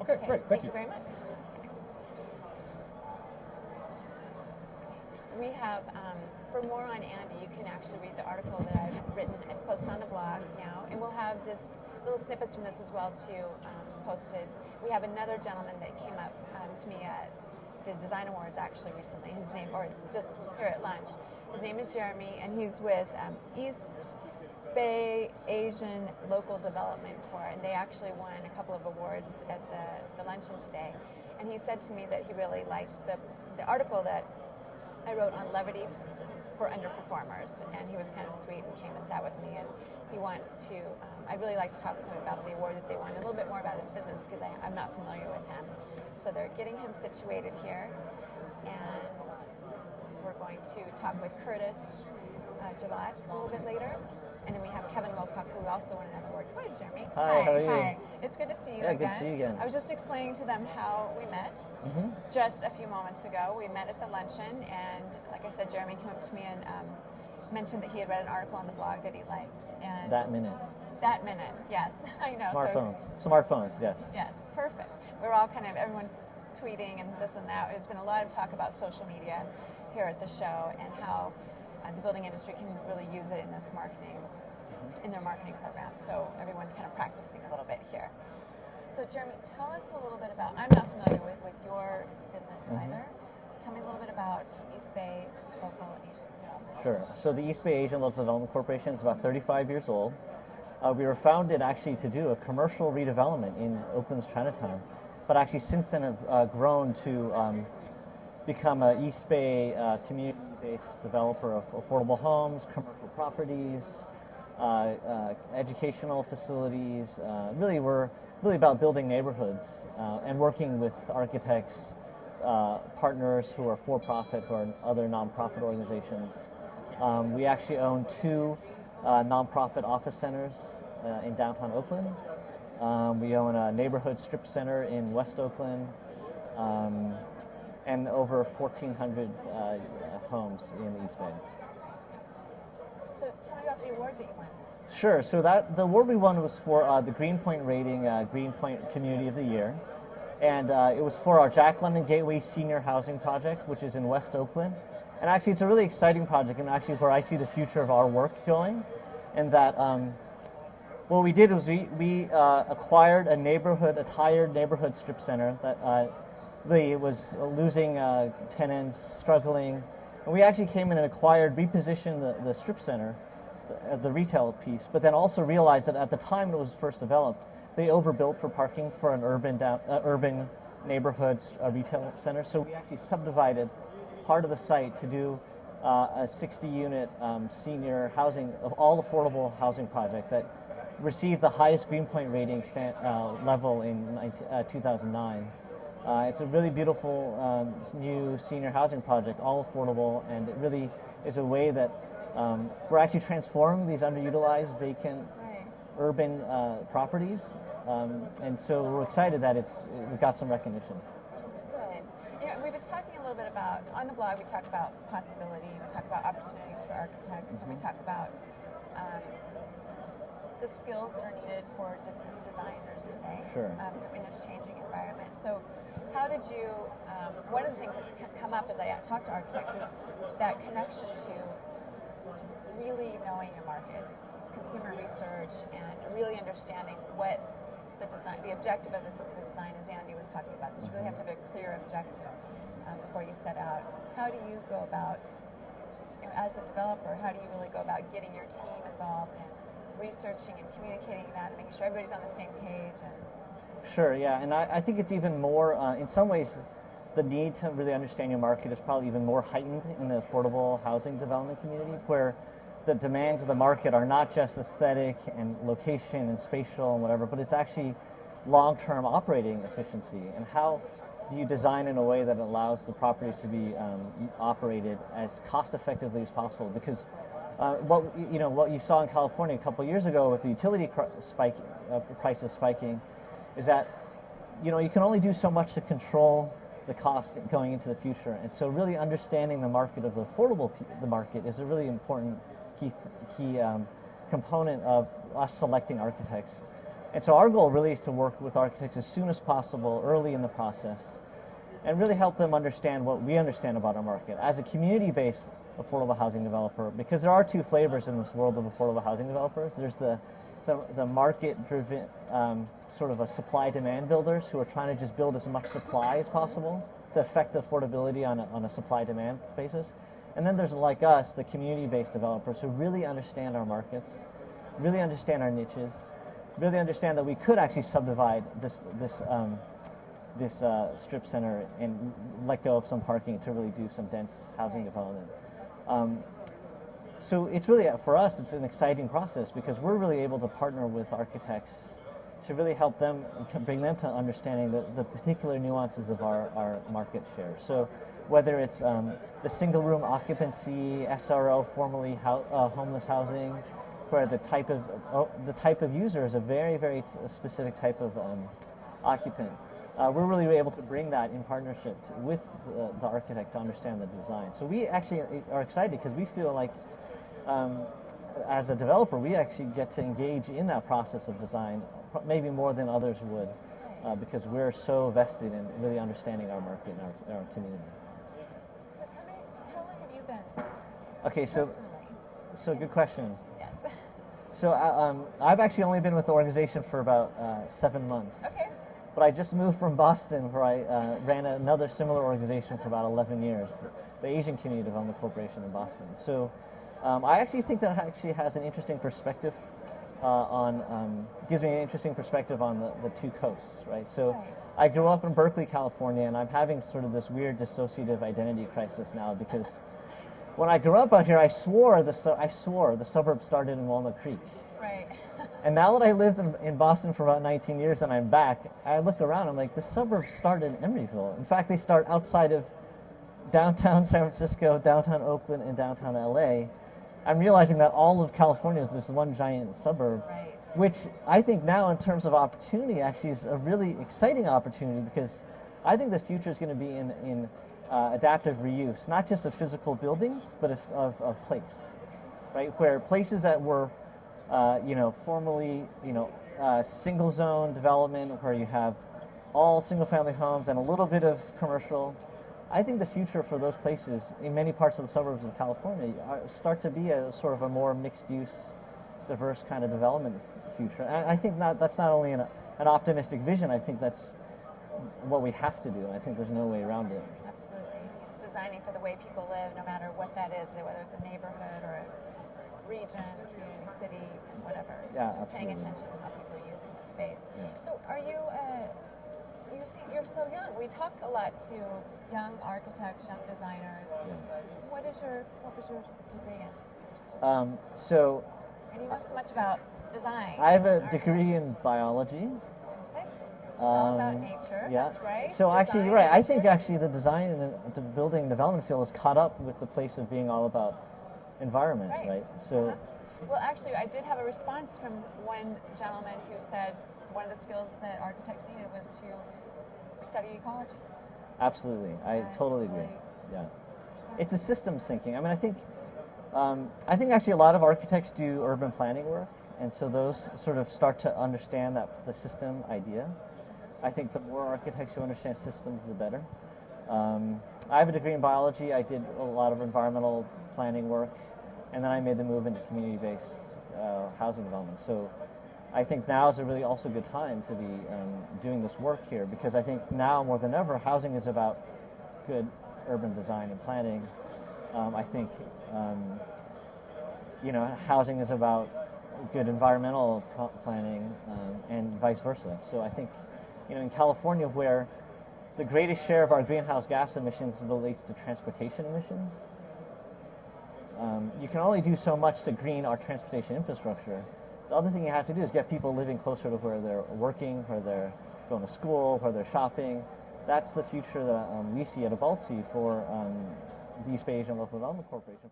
Okay, great. Thank you. Thank you very much. We have, for more on Andy, you can actually read the article that I've written. It's posted on the blog now, and we'll have this little snippets from this as well too posted. We have another gentleman that came up to me at the Design Awards actually recently. His name, or just here at lunch. His name is Jeremy, and he's with East Bay Asian Local Development Corps, and they actually won a couple of awards at the luncheon today. And he said to me that he really liked the article that I wrote on levity for underperformers, and he was kind of sweet and came and sat with me, and he wants to, I'd really like to talk with him about the award that they won, a little bit more about his business because I'm not familiar with him. So they're getting him situated here, and we're going to talk with Curtis Gillette a little bit later. And then we have Kevin Wilcock, who also won another award. Hi, Jeremy. Hi, how are you? Hi. It's good to see you again. Good to see you again. I was just explaining to them how we met just a few moments ago. We met at the luncheon, and like I said, Jeremy came up to me and mentioned that he had read an article on the blog that he liked. And that minute, yes, I know. Smartphones, yes. Yes, perfect. We're all kind of, everyone's tweeting and this and that. There's been a lot of talk about social media here at the show and how the building industry can really use it in this marketing, in their marketing program. So everyone's kind of practicing a little bit here. So Jeremy, tell us a little bit about, I'm not familiar with your business either. Tell me a little bit about East Bay Local Asian Development. Sure. So the East Bay Asian Local Development Corporation is about 35 years old. We were founded actually to do a commercial redevelopment in Oakland's Chinatown, but actually since then have grown to become an East Bay community-based developer of affordable homes, commercial properties, educational facilities. Really, we're really about building neighborhoods and working with architects, partners who are for-profit or other nonprofit organizations. We actually own 2 nonprofit office centers in downtown Oakland. We own a neighborhood strip center in West Oakland. And over 1,400 homes in the East Bay. So tell me about the award that you won. Sure. So the award we won was for the Greenpoint rating, Greenpoint Community of the Year, and it was for our Jack London Gateway Senior Housing Project, which is in West Oakland. And actually, it's a really exciting project, and actually where I see the future of our work going. And that what we did was we acquired a tired neighborhood strip center that. Really was losing tenants, struggling. And we actually came in and repositioned the strip center, the retail piece, but then also realized that at the time it was first developed, they overbuilt for parking for an urban neighborhood retail center. So we actually subdivided part of the site to do a 60-unit senior housing, all affordable housing project that received the highest Greenpoint rating level in 2009. It's a really beautiful new senior housing project, all affordable, and it really is a way that we're actually transforming these underutilized, vacant, urban properties, and so we're excited that we got some recognition. Good. You know, we've been talking a little bit about, on the blog we talk about possibility, we talk about opportunities for architects, and we talk about the skills that are needed for designers today in this changing environment. So how did you, one of the things that's come up as I talk to architects is that connection to really knowing your market, consumer research, and really understanding what the objective of the design, as Andy was talking about. You really have to have a clear objective before you set out. How do you go about, as the developer, how do you really go about getting your team involved and researching and communicating that and making sure everybody's on the same page? Sure, yeah, and I think it's even more, in some ways, the need to really understand your market is probably even more heightened in the affordable housing development community, where the demands of the market are not just aesthetic and location and spatial and whatever, but it's actually long-term operating efficiency, and how do you design in a way that allows the properties to be operated as cost-effectively as possible? Because what you saw in California a couple of years ago with the utility prices spiking is that you can only do so much to control the cost going into the future, and so really understanding the market of the affordable market is a really important key component of us selecting architects. And so our goal really is to work with architects as soon as possible, early in the process, and really help them understand what we understand about our market. As a community-based affordable housing developer, because there are two flavors in this world of affordable housing developers. There's the market-driven sort of a supply-demand builders who are trying to just build as much supply as possible to affect the affordability on a supply-demand basis. And then there's like us, the community-based developers who really understand our markets, really understand our niches, really understand that we could actually subdivide this strip center and let go of some parking to really do some dense housing development. So it's really, for us, it's an exciting process because we're really able to partner with architects to really help them, bring them to understanding the particular nuances of our market share. So whether it's the single room occupancy, SRO, formerly homeless housing, where the type of user is a very, very specific type of occupant. We're really able to bring that in partnership with the architect to understand the design. So we actually are excited because we feel like, as a developer, we actually get to engage in that process of design, maybe more than others would, because we're so vested in really understanding our market and our community. So tell me, how long have you been? Okay, so good question. Yes. So I've actually only been with the organization for about 7 months. Okay. But I just moved from Boston, where I ran another similar organization for about 11 years, the Asian Community Development Corporation in Boston. So I actually think that actually has an interesting perspective gives me an interesting perspective on the two coasts, right? So I grew up in Berkeley, California, and I'm having sort of this weird dissociative identity crisis now because when I grew up out here, I swore the suburb started in Walnut Creek. Right. And now that I lived in Boston for about 19 years and I'm back, I look around, I'm like, the suburbs start in Emeryville. In fact, they start outside of downtown San Francisco, downtown Oakland, and downtown LA. I'm realizing that all of California is this one giant suburb, Right. which I think now in terms of opportunity actually is a really exciting opportunity because I think the future is going to be in adaptive reuse, not just of physical buildings, but of place, right? Where places that were formerly, single zone development where you have all single family homes and a little bit of commercial. I think the future for those places in many parts of the suburbs of California start to be a sort of a more mixed use, diverse kind of development future. And I think that's not only an optimistic vision, I think that's what we have to do. I think there's no way around it. Absolutely. It's designing for the way people live, no matter what that is, whether it's a neighborhood or a region, community, city, whatever. Yeah, it's just absolutely. paying attention to how people are using the space. Yeah. So are you, you're so young. We talk a lot to young architects, young designers. Yeah. What was your degree in your school? And you know so much about design. I have a degree in biology. Okay. It's all about nature, Yeah. that's right. So Design, actually, you're right. I think nature. actually the design and the building and development field is caught up with the place of being all about environment, right? So, Well, actually, I did have a response from one gentleman who said one of the skills that architects needed was to study ecology. absolutely, I totally agree. Yeah, it's a systems thinking. I mean, I think actually a lot of architects do urban planning work, and so those sort of start to understand the system idea. I think the more architects who understand systems, the better. I have a degree in biology. I did a lot of environmental planning work, and then I made the move into community-based housing development. So I think now is a really also good time to be doing this work here because I think now more than ever, housing is about good urban design and planning. I think housing is about good environmental planning and vice versa. So I think in California, where the greatest share of our greenhouse gas emissions relates to transportation emissions, you can only do so much to green our transportation infrastructure. The other thing you have to do is get people living closer to where they're working, where they're going to school, where they're shopping. That's the future that we see at EBALDC for the East Bay Asian Local Development Corporation.